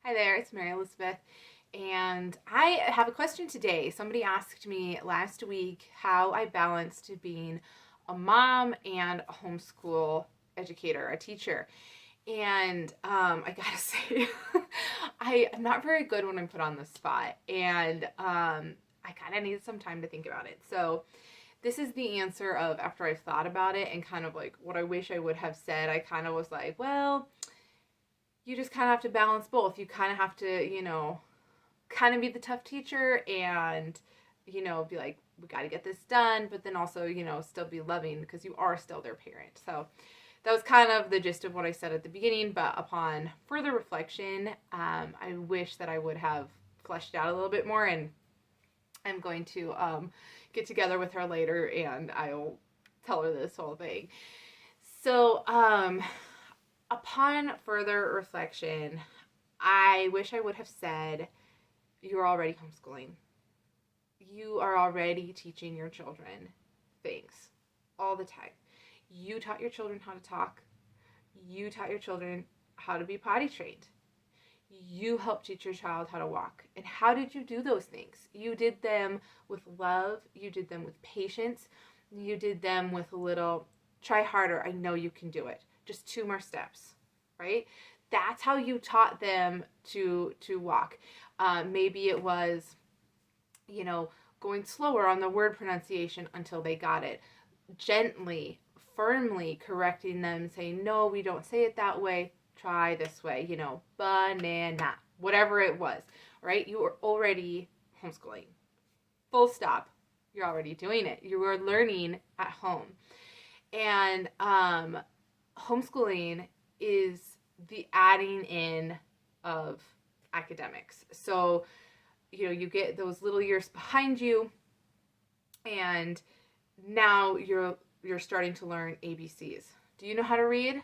Hi there, it's Mary Elizabeth, and I have a question today. Somebody asked me last week how I balanced being a mom and a homeschool educator, a teacher. And I gotta say, I'm not very good when I'm put on the spot, and I kind of need some time to think about it. So, this is the answer of after I've thought about it and kind of like what I wish I would have said. I kind of was like, well, you just kind of have to balance both. You kind of have to, kind of be the tough teacher and, be like, we got to get this done, but then also, still be loving because you are still their parent. So that was kind of the gist of what I said at the beginning, but upon further reflection, I wish that I would have fleshed out a little bit more, and I'm going to get together with her later and I'll tell her this whole thing. So, upon further reflection, I wish I would have said, you're already homeschooling. You are already teaching your children things all the time. You taught your children how to talk. You taught your children how to be potty trained. You helped teach your child how to walk. And how did you do those things? You did them with love. You did them with patience. You did them with a little, try harder. I know you can do it. Just 2 more steps, right? That's how you taught them to walk. Maybe it was, going slower on the word pronunciation until they got it. Gently, firmly correcting them, saying, no, we don't say it that way. Try this way, banana, whatever it was, right? You were already homeschooling. Full stop. You're already doing it. You were learning at home. And homeschooling is the adding in of academics. So, you get those little years behind you, and now you're starting to learn ABCs. Do you know how to read?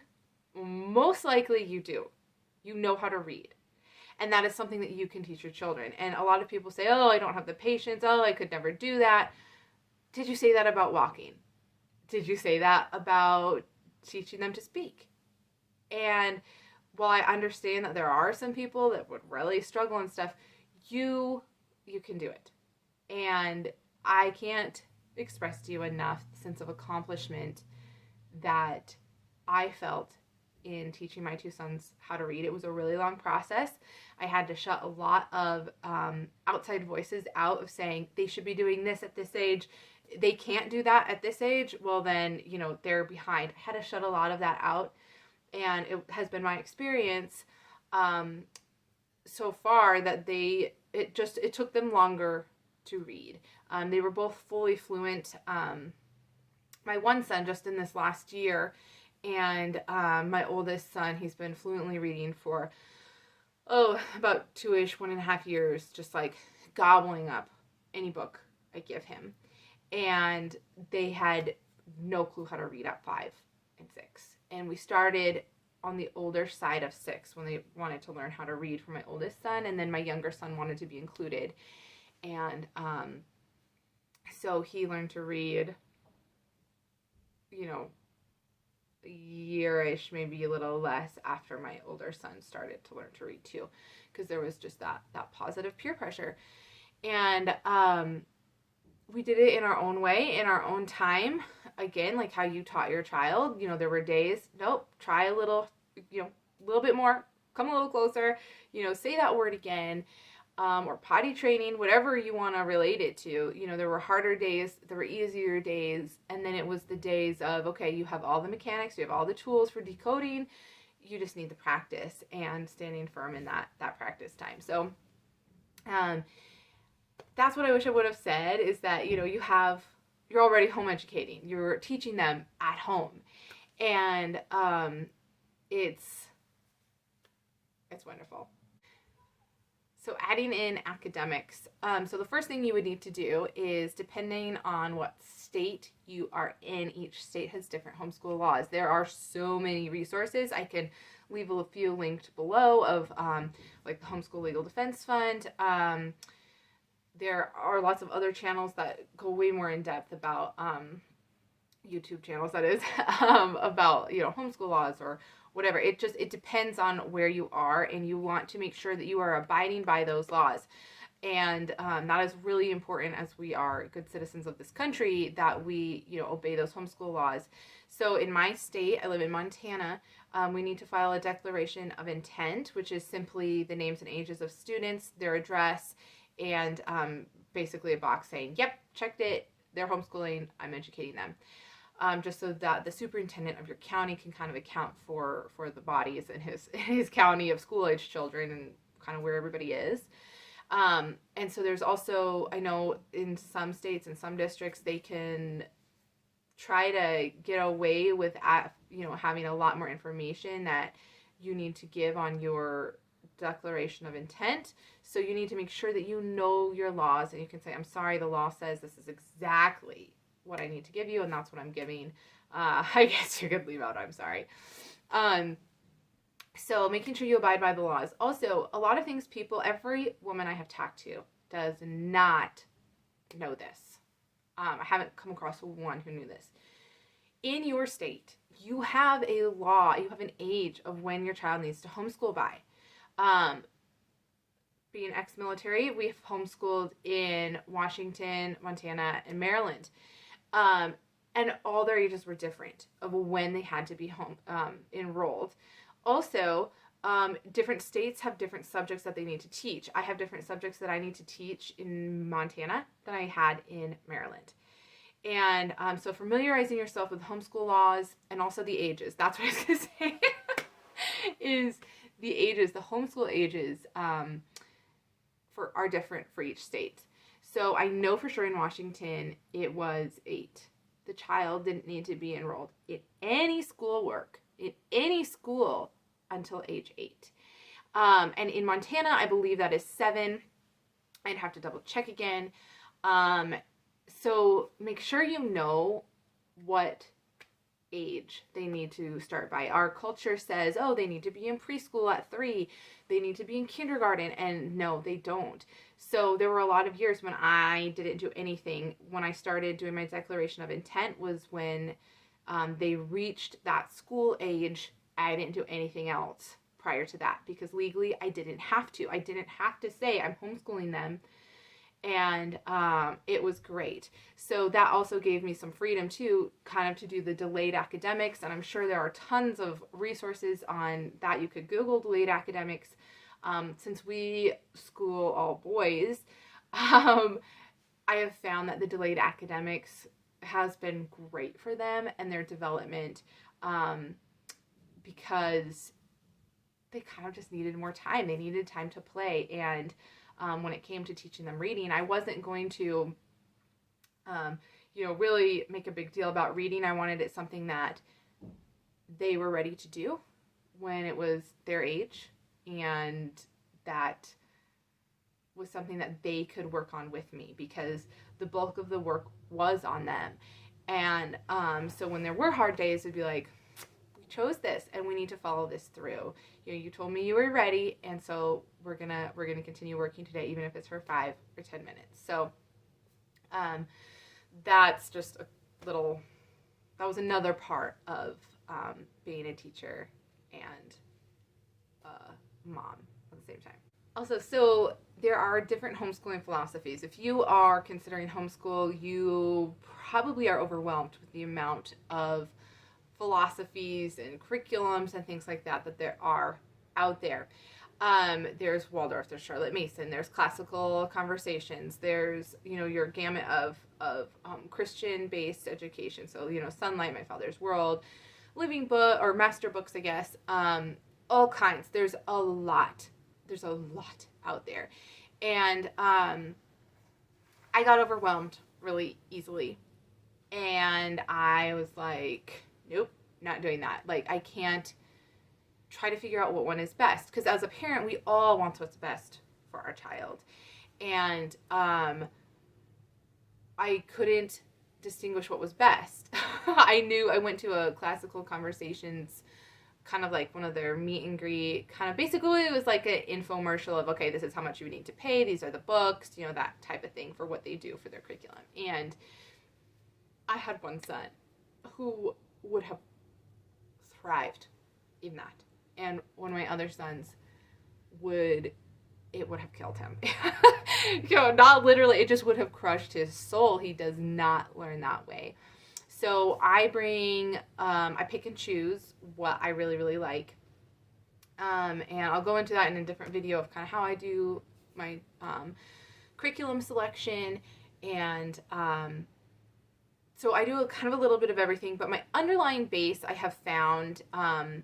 Most likely you do. You know how to read. And that is something that you can teach your children. And a lot of people say, oh, I don't have the patience. Oh, I could never do that. Did you say that about walking? Did you say that about teaching them to speak? And while I understand that there are some people that would really struggle and stuff, you can do it. And I can't express to you enough the sense of accomplishment that I felt in teaching my 2 sons how to read. It was a really long process. I had to shut a lot of outside voices out of saying they should be doing this at this age. They can't do that at this age. Well, then, they're behind. I had to shut a lot of that out. And it has been my experience so far that it took them longer to read. They were both fully fluent. My one son just in this last year, and my oldest son, he's been fluently reading for about 2-ish, 1.5 years, just like gobbling up any book I give him. And they had no clue how to read at 5 and 6. And we started on the older side of 6 when they wanted to learn how to read for my oldest son, and then my younger son wanted to be included. And so he learned to read, a year-ish, maybe a little less, after my older son started to learn to read too, because there was just that positive peer pressure. And we did it in our own way, in our own time. Again, like how you taught your child, there were days, nope, try a little, a little bit more, come a little closer, say that word again, or potty training, whatever you want to relate it to. There were harder days, there were easier days, and then it was the days of, okay, you have all the mechanics, you have all the tools for decoding, you just need the practice and standing firm in that practice time. So, that's what I wish I would have said, is that, you're already home educating. You're teaching them at home. And it's wonderful. So adding in academics. So the first thing you would need to do is, depending on what state you are in, each state has different homeschool laws. There are so many resources. I can leave a few linked below of like the Homeschool Legal Defense Fund. There are lots of other channels that go way more in depth about YouTube channels, that is, about homeschool laws whatever. It depends on where you are, and you want to make sure that you are abiding by those laws. And that is really important, as we are good citizens of this country, that we, obey those homeschool laws. So in my state, I live in Montana, we need to file a declaration of intent, which is simply the names and ages of students, their address, and basically a box saying, yep, checked it, they're homeschooling, I'm educating them. Just so that the superintendent of your county can kind of account for the bodies in his county of school-age children and kind of where everybody is. And so there's also, I know in some states and some districts, they can try to get away with, having a lot more information that you need to give on your declaration of intent. So you need to make sure that you know your laws, and you can say, I'm sorry, the law says this is exactly what I need to give you, and that's what I'm giving. I guess you could leave out, I'm sorry. So making sure you abide by the laws. Also, a lot of things every woman I have talked to does not know this. I haven't come across one who knew this. In your state, you have a law, you have an age of when your child needs to homeschool by. Being ex-military, we've homeschooled in Washington, Montana, and Maryland. And all their ages were different of when they had to be enrolled. Also, different states have different subjects that they need to teach. I have different subjects that I need to teach in Montana than I had in Maryland. And so familiarizing yourself with homeschool laws and also the ages. That's what I was going to say. Is the ages, the homeschool ages are different for each state. So I know for sure in Washington it was 8. The child didn't need to be enrolled in any schoolwork, in any school, until age 8. And in Montana, I believe that is 7. I'd have to double check again. So make sure you know what age they need to start by. Our culture says, oh, they need to be in preschool at 3. They need to be in kindergarten. And no, they don't. So there were a lot of years when I didn't do anything. When I started doing my declaration of intent was when they reached that school age. I didn't do anything else prior to that because legally I didn't have to. I didn't have to say I'm homeschooling them. And it was great. So that also gave me some freedom too, kind of to do the delayed academics. And I'm sure there are tons of resources on that. You could Google delayed academics. Since we school all boys, I have found that the delayed academics has been great for them and their development because they kind of just needed more time. They needed time to play. And when it came to teaching them reading, I wasn't going to, really make a big deal about reading. I wanted it something that they were ready to do when it was their age, and that was something that they could work on with me because the bulk of the work was on them. And so when there were hard days, it'd be like, we chose this and we need to follow this through. You told me you were ready, and so we're gonna continue working today, even if it's for 5 or 10 minutes. So that's just that was another part of being a teacher and a mom at the same time. Also, so there are different homeschooling philosophies. If you are considering homeschool, you probably are overwhelmed with the amount of philosophies and curriculums and things like that there are out there. There's Waldorf, there's Charlotte Mason, there's classical conversations, there's, your gamut of Christian-based education. So, Sunlight, My Father's World, Living Book, or Master Books, I guess, all kinds. There's a lot out there. And I got overwhelmed really easily. And I was like, nope, not doing that. Like, I can't try to figure out what one is best. Because as a parent, we all want what's best for our child. And I couldn't distinguish what was best. I went to a classical conversations, kind of like one of their meet and greet, kind of basically it was like an infomercial of, okay, this is how much you need to pay, these are the books, that type of thing for what they do for their curriculum. And I had one son who would have thrived even that. And one of my other sons would have killed him. Not literally, it just would have crushed his soul. He does not learn that way. So I pick and choose what I really, really like. And I'll go into that in a different video of kind of how I do my curriculum selection. And so I do kind of a little bit of everything, but my underlying base I have found, and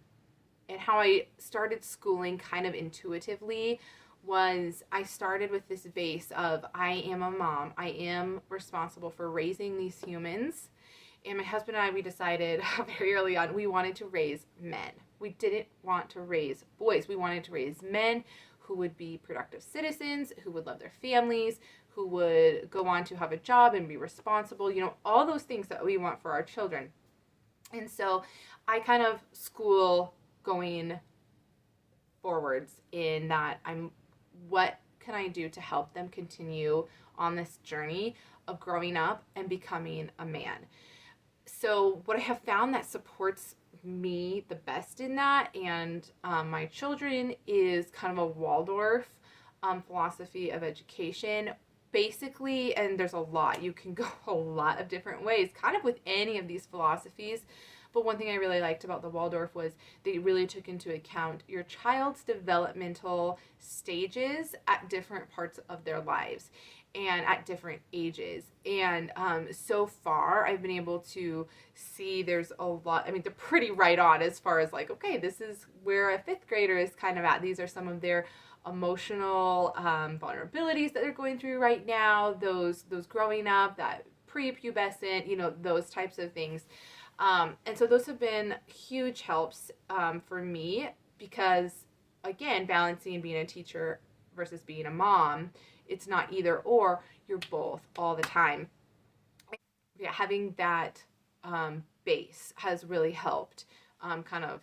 how I started schooling kind of intuitively, was I started with this base of I am a mom. I am responsible for raising these humans. And my husband and I, we decided very early on, we wanted to raise men. We didn't want to raise boys. We wanted to raise men who would be productive citizens, who would love their families, who would go on to have a job and be responsible, all those things that we want for our children. And so I kind of school going forwards in that what can I do to help them continue on this journey of growing up and becoming a man? So what I have found that supports me the best in that, and my children, is kind of a Waldorf philosophy of education. Basically, and there's a lot, you can go a lot of different ways, kind of with any of these philosophies. But one thing I really liked about the Waldorf was they really took into account your child's developmental stages at different parts of their lives and at different ages. And so far, I've been able to see there's a lot. I mean, they're pretty right on as far as like, okay, this is where a fifth grader is kind of at. These are some of their emotional vulnerabilities that they're going through right now, those growing up, that prepubescent, those types of things. And so those have been huge helps for me because, again, balancing being a teacher versus being a mom, it's not either or, you're both all the time. Yeah, having that base has really helped kind of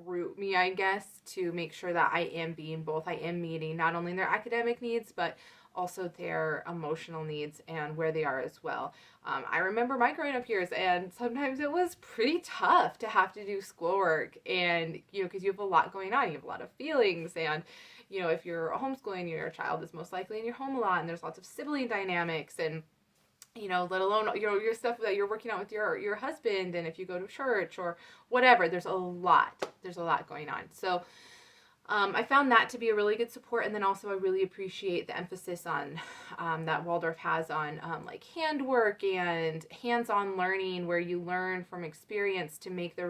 root me, I guess, to make sure that I am being both. I am meeting not only their academic needs, but also their emotional needs and where they are as well. I remember my growing up years, and sometimes it was pretty tough to have to do schoolwork, and because you have a lot going on, you have a lot of feelings, and if you're homeschooling, your child is most likely in your home a lot, and there's lots of sibling dynamics, and let alone your stuff that you're working out with your husband, and if you go to church or whatever, there's a lot going on. So I found that to be a really good support. And then also I really appreciate the emphasis on that Waldorf has on like handwork and hands-on learning, where you learn from experience to make the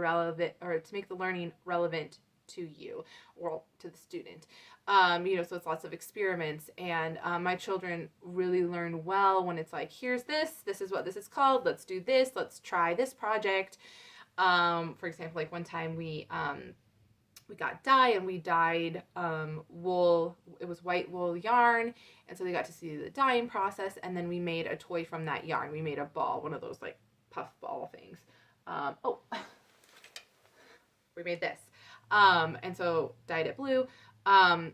learning relevant to you or to the student. So it's lots of experiments, and my children really learn well when it's like, here's this is what this is called, let's do this, let's try this project. For example, like one time we got dye, and we dyed wool. It was white wool yarn, and so they got to see the dyeing process, and then we made a toy from that yarn. We made a ball, one of those like puff ball things. We made this, and so dyed it blue, and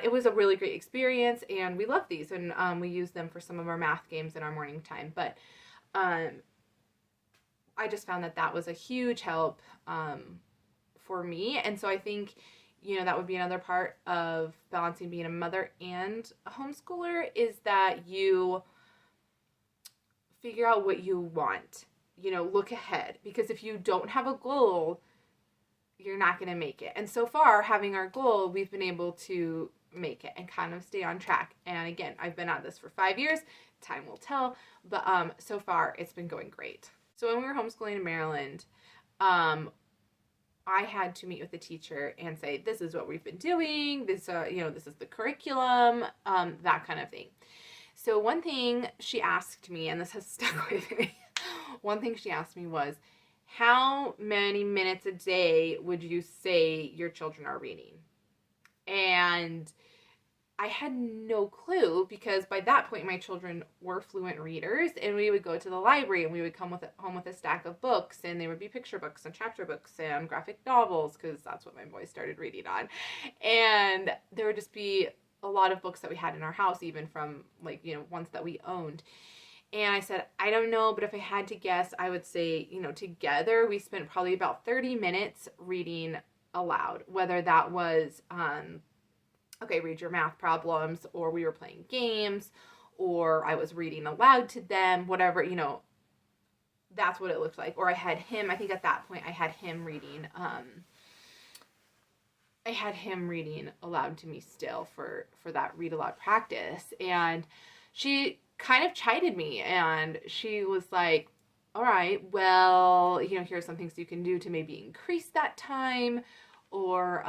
it was a really great experience, and we love these, and we use them for some of our math games in our morning time. But I just found that was a huge help for me. And so I think, that would be another part of balancing being a mother and a homeschooler, is that you figure out what you want, look ahead, because if you don't have a goal, you're not going to make it. And so far, having our goal, we've been able to make it and kind of stay on track. And again, I've been at this for 5 years. Time will tell, but so far it's been going great. So when we were homeschooling in Maryland, I had to meet with the teacher and say, this is what we've been doing. This, this is the curriculum, that kind of thing. So one thing she asked me, and this has stuck with me, one thing she asked me was, how many minutes a day would you say your children are reading? And I had no clue, because by that point my children were fluent readers, and we would go to the library and we would come home with a stack of books, and they would be picture books and chapter books and graphic novels, because that's what my boys started reading on. And there would just be a lot of books that we had in our house, even from ones that we owned. And I said, I don't know, but if I had to guess, I would say, together we spent probably about 30 minutes reading aloud, whether that was, okay, read your math problems, or we were playing games, or I was reading aloud to them, whatever, that's what it looked like. Or I had him, I think at that point I had him reading, aloud to me still for that read aloud practice. And she kind of chided me, and she was like, all right, well, here's some things you can do to maybe increase that time, or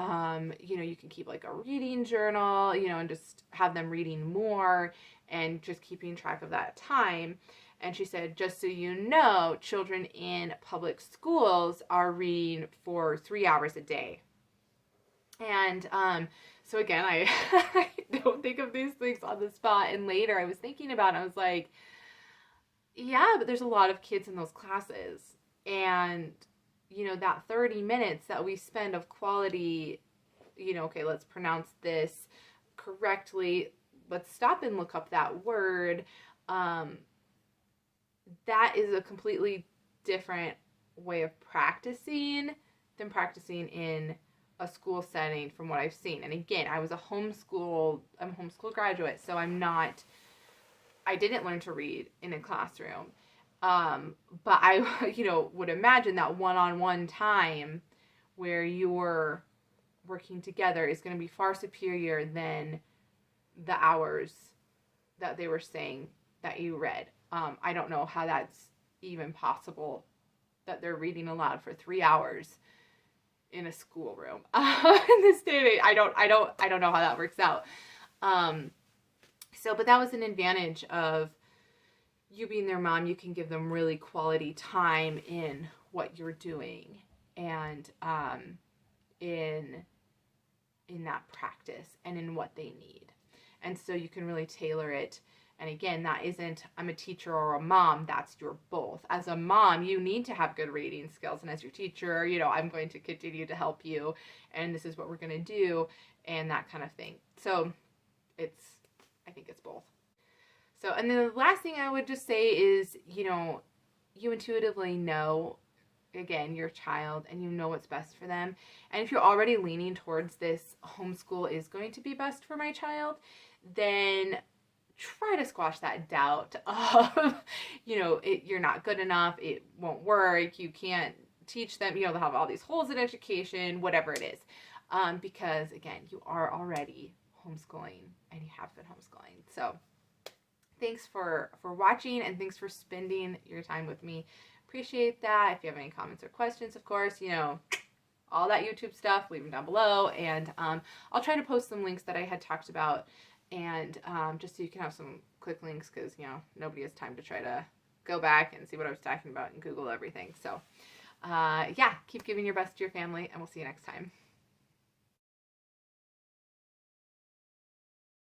you can keep like a reading journal, and just have them reading more and just keeping track of that time. And she said, just so you know, children in public schools are reading for 3 hours a day. And so again, I don't think of these things on the spot. And later I was thinking about it. I was like, yeah, but there's a lot of kids in those classes. And, that 30 minutes that we spend of quality, okay, let's pronounce this correctly. Let's stop and look up that word. That is a completely different way of practicing than practicing in a school setting from what I've seen. And again, I'm a homeschool graduate, so I didn't learn to read in a classroom. But I, would imagine that one-on-one time where you're working together is going to be far superior than the hours that they were saying that you read. I don't know how that's even possible that they're reading aloud for 3 hours in a schoolroom in this day and age. I don't know how that works out. But that was an advantage of you being their mom. You can give them really quality time in what you're doing, and in that practice and in what they need. And so you can really tailor it. And again, that isn't, I'm a teacher or a mom, that's your both. As a mom, you need to have good reading skills. And as your teacher, I'm going to continue to help you. And this is what we're going to do, and that kind of thing. So I think it's both. So, and then the last thing I would just say is, you intuitively know, again, your child, and you know what's best for them. And if you're already leaning towards this, homeschool is going to be best for my child, then try to squash that doubt of, you're not good enough, it won't work, you can't teach them, they'll have all these holes in education, whatever it is. Because, again, you are already homeschooling, and you have been homeschooling. So thanks for watching, and thanks for spending your time with me. Appreciate that. If you have any comments or questions, of course, all that YouTube stuff, leave them down below. And I'll try to post some links that I had talked about, and just so you can have some quick links, because, nobody has time to try to go back and see what I was talking about and Google everything. So, yeah, keep giving your best to your family, and we'll see you next time.